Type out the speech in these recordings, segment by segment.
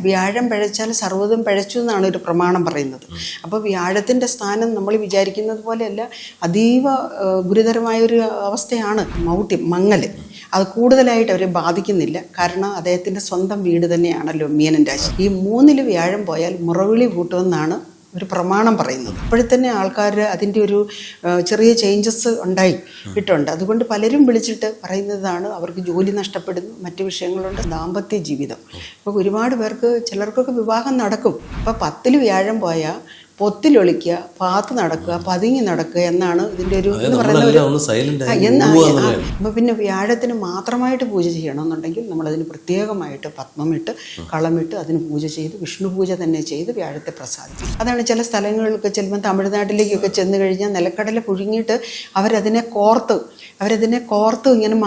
വ്യാഴം പിഴച്ചാൽ സർവ്വതും പിഴച്ചു എന്നാണ് ഒരു പ്രമാണം പറയുന്നത്. അപ്പോൾ വ്യാഴത്തിൻ്റെ സ്ഥാനം നമ്മൾ വിചാരിക്കുന്നത് പോലെയല്ല, അതീവ ഗുരുതരമായൊരു അവസ്ഥയാണ്. മങ്ങൽ അത് കൂടുതലായിട്ട് അവരെ ബാധിക്കുന്നില്ല. കാരണം അദ്ദേഹത്തിൻ്റെ സ്വന്തം വീട് തന്നെയാണല്ലോ മീനൻ രാശി. ഈ 3 വ്യാഴം പോയാൽ മുറവിളി കൂട്ടുമെന്നാണ് ഒരു പ്രമാണം പറയുന്നത്. ഇപ്പോഴത്തന്നെ ആൾക്കാർ അതിൻ്റെ ഒരു ചെറിയ ചേഞ്ചസ് ഉണ്ടായിട്ടുണ്ട്. അതുകൊണ്ട് പലരും വിളിച്ചിട്ട് പറയുന്നതാണ് അവർക്ക് ജോലി നഷ്ടപ്പെടുന്നു, മറ്റു വിഷയങ്ങളുണ്ട്, ദാമ്പത്യ ജീവിതം. അപ്പോൾ ഒരുപാട് പേർക്ക്, ചിലർക്കൊക്കെ വിവാഹം നടക്കും. അപ്പോൾ 10 വ്യാഴം പോയാൽ പൊത്തിലൊളിക്കുക, പാത്ത് നടക്കുക, പതുങ്ങി നടക്കുക എന്നാണ് ഇതിൻ്റെ ഒരു എന്ന് പറയുന്ന ഒരു. അപ്പോൾ പിന്നെ വ്യാഴത്തിന് മാത്രമായിട്ട് പൂജ ചെയ്യണമെന്നുണ്ടെങ്കിൽ നമ്മളതിന് പ്രത്യേകമായിട്ട് പത്മമിട്ട് കളമിട്ട് അതിന് പൂജ ചെയ്ത് വിഷ്ണു പൂജ തന്നെ ചെയ്ത് വ്യാഴത്തെ പ്രസാദിക്കും. അതാണ് ചില സ്ഥലങ്ങളിലൊക്കെ ചെല്ലുമ്പോൾ തമിഴ്നാട്ടിലേക്കൊക്കെ ചെന്ന് കഴിഞ്ഞാൽ നിലക്കടല പുഴുങ്ങിയിട്ട് അവരതിനെ കോർത്ത് ഇങ്ങനെ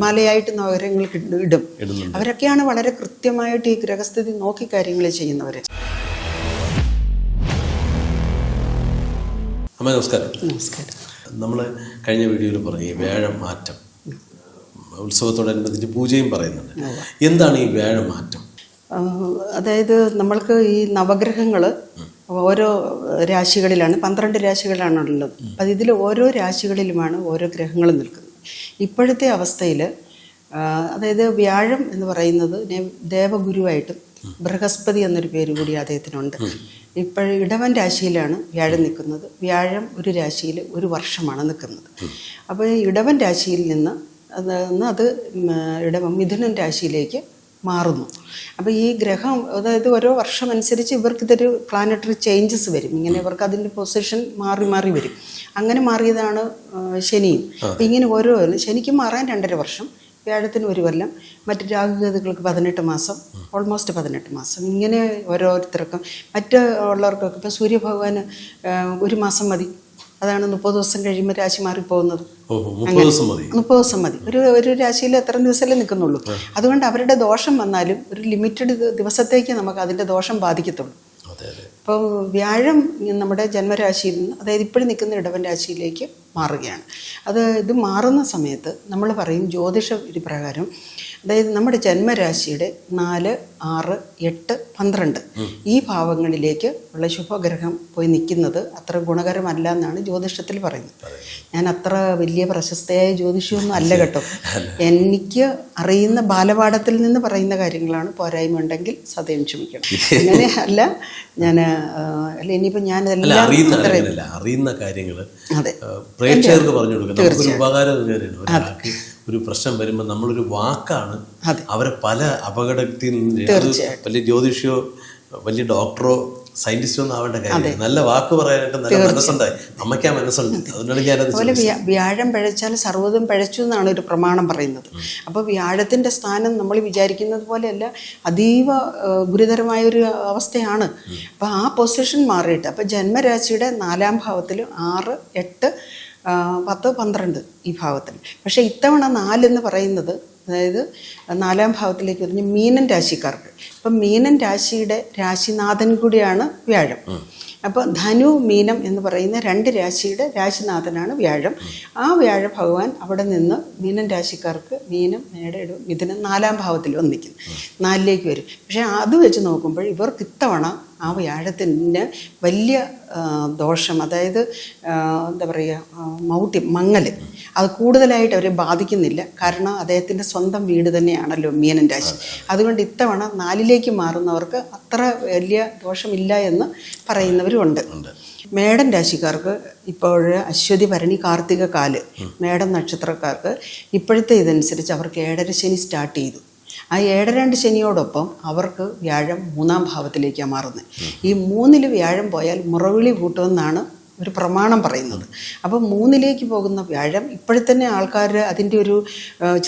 മാലയായിട്ട് നഗരങ്ങൾക്ക് ഇടും. അവരൊക്കെയാണ് വളരെ കൃത്യമായിട്ട് ഈ ഗ്രഹസ്ഥിതി നോക്കി കാര്യങ്ങൾ ചെയ്യുന്നവർ. അമ്മ നമസ്കാരം. നമസ്കാരം. നമ്മൾ കഴിഞ്ഞ വീഡിയോയിൽ പറഞ്ഞു ഈ വ്യാഴമാറ്റം ഉത്സവത്തോടനുബന്ധിച്ച് പൂജയും പറയുന്നുണ്ട്. എന്താണ് ഈ വ്യാഴമാറ്റം? അതായത് നമ്മൾക്ക് ഈ നവഗ്രഹങ്ങൾ ഓരോ രാശികളിലാണ്, 12 രാശികളാണുള്ളത്. അപ്പം ഇതിൽ ഓരോ രാശികളിലുമാണ് ഓരോ ഗ്രഹങ്ങളും നിൽക്കുന്നത്. ഇപ്പോഴത്തെ അവസ്ഥയിൽ അതായത് വ്യാഴം എന്ന് പറയുന്നത് ദേവഗുരുവായിട്ടും ബൃഹസ്പതി എന്നൊരു പേര് കൂടി അദ്ദേഹത്തിനുണ്ട്. ഇടവൻ രാശിയിലാണ് വ്യാഴം നിൽക്കുന്നത്. വ്യാഴം ഒരു രാശിയിൽ ഒരു വർഷമാണ് നിൽക്കുന്നത്. അപ്പോൾ ഇടവൻ രാശിയിൽ നിന്ന് അത് മിഥുനൻ രാശിയിലേക്ക് മാറുന്നു. അപ്പോൾ ഈ ഗ്രഹം, അതായത് ഓരോ വർഷം അനുസരിച്ച് ഇവർക്കിതൊരു പ്ലാനറ്ററി ചേഞ്ചസ് വരും. ഇങ്ങനെ ഇവർക്ക് അതിൻ്റെ പൊസിഷൻ മാറി വരും. അങ്ങനെ മാറിയതാണ് ശനിയും. അപ്പോൾ ഇങ്ങനെ ഓരോ ശനിക്ക് മാറാൻ 2.5 വർഷം, വ്യാഴത്തിന് 1 കൊല്ലം, മറ്റ് രാഹുകേതുക്കൾക്ക് 18 മാസം, ഓൾമോസ്റ്റ് 18 മാസം. ഇങ്ങനെ ഓരോരുത്തർക്കും മറ്റുള്ളവർക്കൊക്കെ ഇപ്പോൾ സൂര്യഭഗവാന് 1 മാസം മതി. അതാണ് 30 ദിവസം കഴിയുമ്പോൾ രാശി മാറിപ്പോകുന്നത്. 30 ദിവസം മതി. ഒരു രാശിയിൽ എത്ര ദിവസമല്ലേ നിൽക്കുന്നുള്ളൂ. അതുകൊണ്ട് അവരുടെ ദോഷം വന്നാലും ഒരു ലിമിറ്റഡ് ദിവസത്തേക്ക് നമുക്ക് അതിൻ്റെ ദോഷം ബാധിക്കത്തുള്ളൂ. അപ്പോൾ വ്യാഴം നമ്മുടെ ജന്മരാശിയിൽ നിന്ന്, അതായത് ഇപ്പോഴും നിൽക്കുന്ന ഇടവൻ രാശിയിലേക്ക് മാറുകയാണ്. ഇത് മാറുന്ന സമയത്ത് നമ്മൾ പറയും ജ്യോതിഷ വിധി പ്രകാരം, അതായത് നമ്മുടെ ജന്മരാശിയുടെ 4, 6, 8, 12 ഈ ഭാവങ്ങളിലേക്ക് ഉള്ള ശുഭഗ്രഹം പോയി നിൽക്കുന്നത് അത്ര ഗുണകരമല്ല എന്നാണ് ജ്യോതിഷത്തിൽ പറയുന്നത്. ഞാൻ അത്ര വലിയ പ്രശസ്തയായ ജ്യോതിഷമൊന്നും അല്ല കേട്ടോ. എനിക്ക് അറിയുന്ന ബാലപാഠത്തിൽ നിന്ന് പറയുന്ന കാര്യങ്ങളാണ്. പോരായ്മ ഉണ്ടെങ്കിൽ സദയം ക്ഷമിക്കണം. അങ്ങനെ അല്ല ഞാൻ ഇനിയിപ്പോൾ ഞാനെല്ലാം അറിയുന്ന കാര്യങ്ങൾ പ്രേക്ഷകർക്ക് പറഞ്ഞു കൊടുക്കുക. ഒരു പ്രശ്നം വരുമ്പോൾ നമ്മളൊരു വാക്കാണ് അവരെ പല അപകടത്തിൽ നിന്ന്, വലിയ ജ്യോതിഷിയോ വലിയ ഡോക്ടറോ സയന്റിസ്റ്റോ ഒന്നും ആവേണ്ട കാര്യം, നല്ല വാക്ക് പറയാനായിട്ട് നല്ല മനസ്സുണ്ടായി. അമ്മയ്ക്ക് ആ മനസ്സുണ്ട്. അതുകൊണ്ട് അതുപോലെ വ്യാഴം പിഴച്ചാൽ സർവ്വതും പിഴച്ചു എന്നാണ് ഒരു പ്രമാണം പറയുന്നത്. അപ്പോൾ വ്യാഴത്തിൻ്റെ സ്ഥാനം നമ്മൾ വിചാരിക്കുന്നത് പോലെയല്ല, അതീവ ഗുരുതരമായൊരു അവസ്ഥയാണ്. അപ്പോൾ ആ പൊസിഷൻ മാറിയിട്ട്, അപ്പോൾ ജന്മരാശിയുടെ 4-ാം ഭാവത്തിൽ 6, 8, 10, 12 ഈ ഭാവത്തിൽ. പക്ഷേ ഇത്തവണ 4 എന്ന് പറയുന്നത്, അതായത് 4-ാം ഭാവത്തിലേക്ക് പറഞ്ഞ് മീനൻ രാശിക്കാർക്ക്. അപ്പം മീനൻ രാശിയുടെ രാശിനാഥൻ കൂടിയാണ് വ്യാഴം. അപ്പോൾ ധനു, മീനം എന്ന് പറയുന്ന 2 രാശിയുടെ രാശിനാഥനാണ് വ്യാഴം. ആ വ്യാഴ ഭഗവാൻ അവിടെ നിന്ന് മീനൻ രാശിക്കാർക്ക് മീനം, മേട, മിഥുനം 4-ാം ഭാവത്തിൽ വന്നിരിക്കുന്നു. 4ലേക്ക് വരും. പക്ഷേ അത് വെച്ച് നോക്കുമ്പോൾ ഇവർക്ക് ഇത്തവണ ആ വ്യാഴത്തിൻ്റെ വലിയ ദോഷം, അതായത് എന്താ പറയുക, മങ്ങൽ അത് കൂടുതലായിട്ട് അവരെ ബാധിക്കുന്നില്ല. കാരണം അദ്ദേഹത്തിൻ്റെ സ്വന്തം വീട് തന്നെയാണല്ലോ മീനൻ രാശി. അതുകൊണ്ട് ഇത്തവണ 4ലേക്ക് മാറുന്നവർക്ക് അത്ര വലിയ ദോഷമില്ല എന്ന് പറയുന്നവരുമുണ്ട്. മേടൻ രാശിക്കാർക്ക് ഇപ്പോൾ അശ്വതി, ഭരണി, കാർത്തിക കാല് മേടൻ നക്ഷത്രക്കാർക്ക് ഇപ്പോഴത്തെ ഇതനുസരിച്ച് അവർക്ക് 7.5 ശനി സ്റ്റാർട്ട് ചെയ്തു. ആ 7.2 ശനിയോടൊപ്പം അവർക്ക് വ്യാഴം 3-ാം ഭാവത്തിലേക്കാണ് മാറുന്നത്. ഈ 3 വ്യാഴം പോയാൽ മുറവിളി കൂട്ടുമെന്നാണ് ഒരു പ്രമാണം പറയുന്നത്. അപ്പോൾ 3ലേക്ക് പോകുന്ന വ്യാഴം ഇപ്പോഴത്തന്നെ ആൾക്കാർ അതിൻ്റെ ഒരു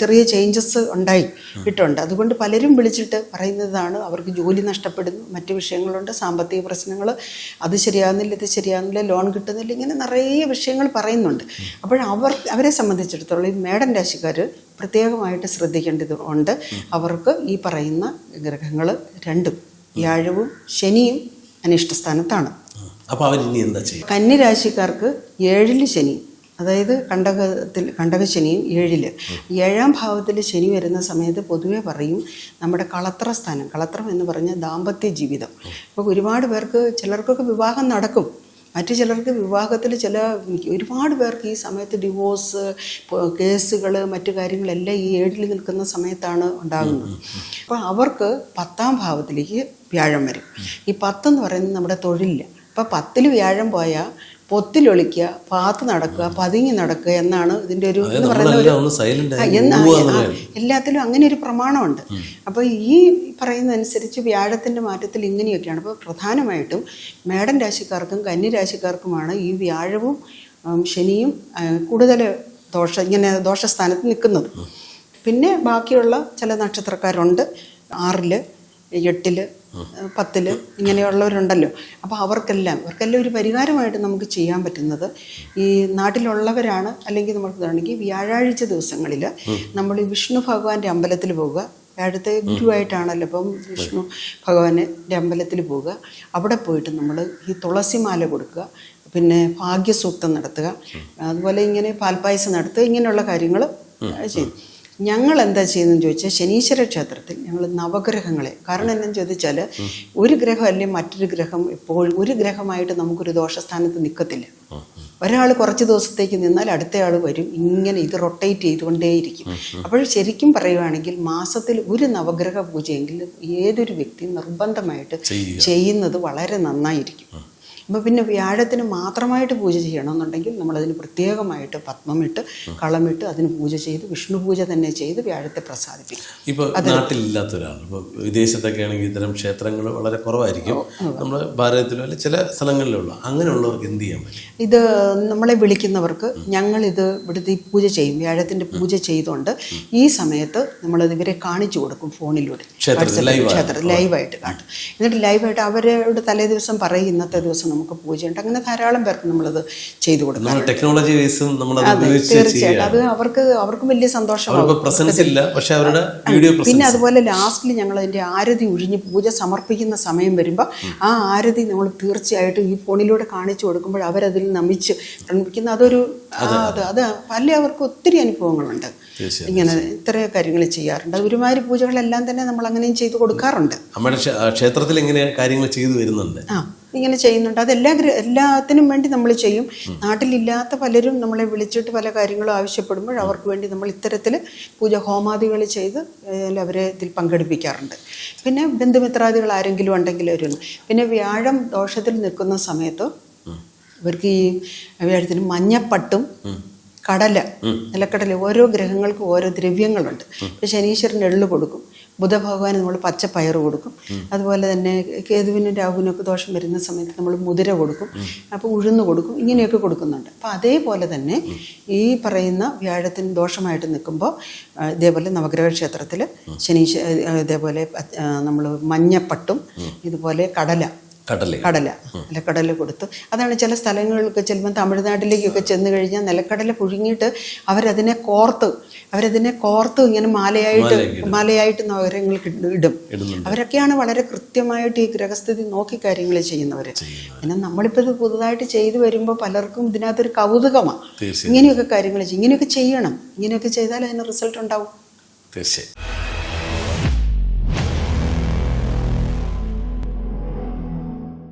ചെറിയ ചേഞ്ചസ് ഉണ്ടായിട്ടുണ്ട്. അതുകൊണ്ട് പലരും വിളിച്ചിട്ട് പറയുന്നതാണ് അവർക്ക് ജോലി നഷ്ടപ്പെടുന്നു, മറ്റു വിഷയങ്ങളുണ്ട്, സാമ്പത്തിക പ്രശ്നങ്ങൾ, അത് ശരിയാകുന്നില്ല, ഇത് ശരിയാകുന്നില്ല, ലോൺ കിട്ടുന്നില്ല, ഇങ്ങനെ നിറയെ വിഷയങ്ങൾ പറയുന്നുണ്ട്. അപ്പോൾ അവരെ സംബന്ധിച്ചിടത്തോളം ഈ മേടൻ രാശിക്കാർ പ്രത്യേകമായിട്ട് ശ്രദ്ധിക്കേണ്ടതുണ്ട്. അവർക്ക് ഈ പറയുന്ന ഗ്രഹങ്ങൾ 2 വ്യാഴവും ശനിയും അനിഷ്ടസ്ഥാനത്താണ്. അപ്പോൾ അവരിനി എന്താ ചെയ്യും? കന്നി രാശിക്കാർക്ക് 7-ൽ ശനി, അതായത് കണ്ടകശനിയും 7 7-ാം ഭാവത്തിൽ ശനി വരുന്ന സമയത്ത് പൊതുവെ പറയും നമ്മുടെ കളത്ര സ്ഥാനം, കളത്രം എന്ന് പറഞ്ഞാൽ ദാമ്പത്യ ജീവിതം. അപ്പോൾ ഒരുപാട് പേർക്ക്, ചിലർക്കൊക്കെ വിവാഹം നടക്കും, മറ്റു ചിലർക്ക് വിവാഹത്തിൽ ഒരുപാട് പേർക്ക് ഈ സമയത്ത് ഡിവോഴ്സ് കേസുകൾ മറ്റു കാര്യങ്ങളെല്ലാം ഈ 7 നിൽക്കുന്ന സമയത്താണ് ഉണ്ടാകുന്നത്. അപ്പോൾ അവർക്ക് 10-ാം ഭാവത്തിലേക്ക് വ്യാഴം വരും. ഈ 10 എന്ന് പറയുന്നത് നമ്മുടെ തൊഴിലില്ല. അപ്പോൾ 10-ൽ വ്യാഴം പോയാൽ പൊത്തിലൊളിക്കുക, പാത്ത് നടക്കുക, പതുങ്ങി നടക്കുക എന്നാണ് ഇതിൻ്റെ ഒരു എന്ന് പറയുന്ന എല്ലാത്തിലും അങ്ങനെ ഒരു പ്രമാണമുണ്ട്. അപ്പോൾ ഈ പറയുന്നതനുസരിച്ച് വ്യാഴത്തിൻ്റെ മാറ്റത്തിൽ ഇങ്ങനെയൊക്കെയാണ്. അപ്പോൾ പ്രധാനമായിട്ടും മേടൻ രാശിക്കാർക്കും കന്നി രാശിക്കാർക്കുമാണ് ഈ വ്യാഴവും ശനിയും കൂടുതൽ ദോഷസ്ഥാനത്ത് നിൽക്കുന്നത്. പിന്നെ ബാക്കിയുള്ള ചില നക്ഷത്രക്കാരുണ്ട് 6-ൽ 8-ൽ 10-ൽ ഇങ്ങനെയുള്ളവരുണ്ടല്ലോ. അപ്പോൾ അവർക്കെല്ലാം ഒരു പരിഹാരമായിട്ട് നമുക്ക് ചെയ്യാൻ പറ്റുന്നത്, ഈ നാട്ടിലുള്ളവരാണ് അല്ലെങ്കിൽ നമുക്ക് ഇതാണെങ്കിൽ വ്യാഴാഴ്ച ദിവസങ്ങളിൽ നമ്മൾ വിഷ്ണു ഭഗവാന്റെ അമ്പലത്തിൽ പോവുക. അടുത്ത ഗുരുവായിട്ടാണല്ലോ, അപ്പം വിഷ്ണു ഭഗവാന്റെ അമ്പലത്തിൽ പോവുക. അവിടെ പോയിട്ട് നമ്മൾ ഈ തുളസിമാല കൊടുക്കുക, പിന്നെ ഭാഗ്യസൂക്തം നടത്തുക, അതുപോലെ ഇങ്ങനെ പാൽപ്പായസം നടത്തുക, ഇങ്ങനെയുള്ള കാര്യങ്ങൾ ചെയ്യും. ഞങ്ങൾ എന്താ ചെയ്യുന്നതെന്ന് ചോദിച്ചാൽ ശനീശ്വര ക്ഷേത്രത്തിൽ ഞങ്ങൾ നവഗ്രഹങ്ങളെ, കാരണം എന്താണെന്ന് ചോദിച്ചാൽ ഒരു ഗ്രഹം അല്ലെങ്കിൽ മറ്റൊരു ഗ്രഹം എപ്പോഴും ഒരു ഗ്രഹമായിട്ട് നമുക്കൊരു ദോഷസ്ഥാനത്ത് നിൽക്കത്തില്ല. ഒരാൾ കുറച്ച് ദിവസത്തേക്ക് നിന്നാൽ അടുത്തയാൾ വരും, ഇങ്ങനെ ഇത് റൊട്ടേറ്റ് ചെയ്തുകൊണ്ടേയിരിക്കും. അപ്പോൾ ശരിക്കും പറയുകയാണെങ്കിൽ മാസത്തിൽ ഒരു നവഗ്രഹ പൂജയെങ്കിലും ഏതൊരു വ്യക്തിയും നിർബന്ധമായിട്ട് ചെയ്യുന്നത് വളരെ നന്നായിരിക്കും. അപ്പോൾ പിന്നെ വ്യാഴത്തിന് മാത്രമായിട്ട് പൂജ ചെയ്യണമെന്നുണ്ടെങ്കിൽ നമ്മളതിന് പ്രത്യേകമായിട്ട് പത്മമിട്ട് കളമിട്ട് അതിന് പൂജ ചെയ്ത് വിഷ്ണു പൂജ തന്നെ ചെയ്ത് വ്യാഴത്തെ പ്രസാദിപ്പിക്കും. ഇപ്പോൾ നാട്ടിലില്ലാത്ത ഒരാൾ, ഇപ്പോൾ വിദേശത്തൊക്കെ ആണെങ്കിൽ ഇത്തരം ക്ഷേത്രങ്ങൾ വളരെ കുറവായിരിക്കും, നമ്മുടെ ഭാരതത്തിലോ അല്ലെങ്കിൽ ചില സ്ഥലങ്ങളിലുള്ള, അങ്ങനെയുള്ളവർക്ക് എന്ത് ചെയ്യാൻ പറ്റും? ഇത് നമ്മളെ വിളിക്കുന്നവർക്ക് ഞങ്ങളിത് ഇവിടുത്തെ ഈ പൂജ ചെയ്യും, വ്യാഴത്തിൻ്റെ പൂജ ചെയ്തുകൊണ്ട് ഈ സമയത്ത് നമ്മളത് ഇവരെ കാണിച്ചു കൊടുക്കും ഫോണിലൂടെ, ക്ഷേത്രത്തിൽ ലൈവായിട്ട് കാട്ടും. എന്നിട്ട് ലൈവായിട്ട് അവരോട് തലേ ദിവസം പറയും ഇന്നത്തെ ദിവസം നമുക്ക് പൂജയുണ്ട്. അങ്ങനെ ധാരാളം പേർക്ക് നമ്മളത് ചെയ്തു കൊടുക്കും. ടെക്നോളജി തീർച്ചയായിട്ടും അത് അവർക്കും വലിയ സന്തോഷമാകും. പിന്നെ അതുപോലെ ലാസ്റ്റിൽ ഞങ്ങൾ അതിൻ്റെ ആരതി ഒഴിഞ്ഞ് പൂജ സമർപ്പിക്കുന്ന സമയം വരുമ്പോൾ ആ ആരതി നമ്മൾ തീർച്ചയായിട്ടും ഈ ഫോണിലൂടെ കാണിച്ചു കൊടുക്കുമ്പോൾ അവരതിൽ നമിച്ച് പ്രണമിക്കുന്ന അതൊരു അത് എല്ലാവർക്കും ഒത്തിരി അനുഭവങ്ങളുണ്ട്. ഇങ്ങനെ ഇത്ര കാര്യങ്ങൾ ചെയ്യാറുണ്ട്. ഒരുമാതിരി പൂജകളെല്ലാം തന്നെ നമ്മൾ അങ്ങനെയും ചെയ്തു കൊടുക്കാറുണ്ട്. നമ്മുടെ ക്ഷേത്രത്തിൽ ഇങ്ങനെ കാര്യങ്ങൾ ചെയ്തു വരുന്നുണ്ട്. ഇങ്ങനെ ചെയ്യുന്നുണ്ട്. അത് എല്ലാത്തിനും വേണ്ടി നമ്മൾ ചെയ്യും. നാട്ടിലില്ലാത്ത പലരും നമ്മളെ വിളിച്ചിട്ട് പല കാര്യങ്ങളും ആവശ്യപ്പെടുമ്പോൾ അവർക്ക് വേണ്ടി നമ്മൾ ഇത്തരത്തിൽ പൂജ ഹോമാദികൾ ചെയ്ത് അവരെ ഇതിൽ പങ്കെടുപ്പിക്കാറുണ്ട്. പിന്നെ ബന്ധുമിത്രാദികൾ ആരെങ്കിലും ഉണ്ടെങ്കിൽ ഒരു പിന്നെ വ്യാഴം ദോഷത്തിൽ നിൽക്കുന്ന സമയത്ത് ഇവർക്ക് ഈ വ്യാഴത്തിന് മഞ്ഞപ്പട്ടും നിലക്കടല ഓരോ ഗ്രഹങ്ങൾക്കും ഓരോ ദ്രവ്യങ്ങളുണ്ട്. ഇപ്പം ശനീശ്വരന് എള്ള് കൊടുക്കും, ബുധഭഗവാന് നമ്മൾ പച്ചപ്പയർ കൊടുക്കും, അതുപോലെ തന്നെ കേതുവിനും രാഹുവിനൊക്കെ ദോഷം വരുന്ന സമയത്ത് നമ്മൾ മുതിര കൊടുക്കും, അപ്പോൾ ഉഴുന്ന് കൊടുക്കും, ഇങ്ങനെയൊക്കെ കൊടുക്കുന്നുണ്ട്. അപ്പോൾ അതേപോലെ തന്നെ ഈ പറയുന്ന വ്യാഴത്തിന് ദോഷമായിട്ട് നിൽക്കുമ്പോൾ ഇതേപോലെ നവഗ്രഹ ക്ഷേത്രത്തിൽ ഇതേപോലെ നമ്മൾ മഞ്ഞപ്പട്ടും ഇതുപോലെ നിലക്കടല കൊടുത്ത്, അതാണ് ചില സ്ഥലങ്ങളിലൊക്കെ ചെല്ലുമ്പോൾ തമിഴ്നാട്ടിലേക്കൊക്കെ ചെന്ന് കഴിഞ്ഞാൽ നിലക്കടല പുഴുങ്ങിയിട്ട് അവരതിനെ കോർത്ത് ഇങ്ങനെ മാലയായിട്ട് നഗരങ്ങൾക്ക് ഇടും. അവരൊക്കെയാണ് വളരെ കൃത്യമായിട്ട് ഈ ഗ്രഹസ്ഥിതി നോക്കി കാര്യങ്ങൾ ചെയ്യുന്നവർ. പിന്നെ നമ്മളിപ്പോൾ ഇത് പുതുതായിട്ട് ചെയ്തു വരുമ്പോൾ പലർക്കും ഇതിനകത്തൊരു കൗതുകമാണ്. ഇങ്ങനെയൊക്കെ കാര്യങ്ങൾ ഇങ്ങനെയൊക്കെ ചെയ്യണം, ഇങ്ങനെയൊക്കെ ചെയ്താൽ അതിന് റിസൾട്ട് ഉണ്ടാവും. തീർച്ചയായും.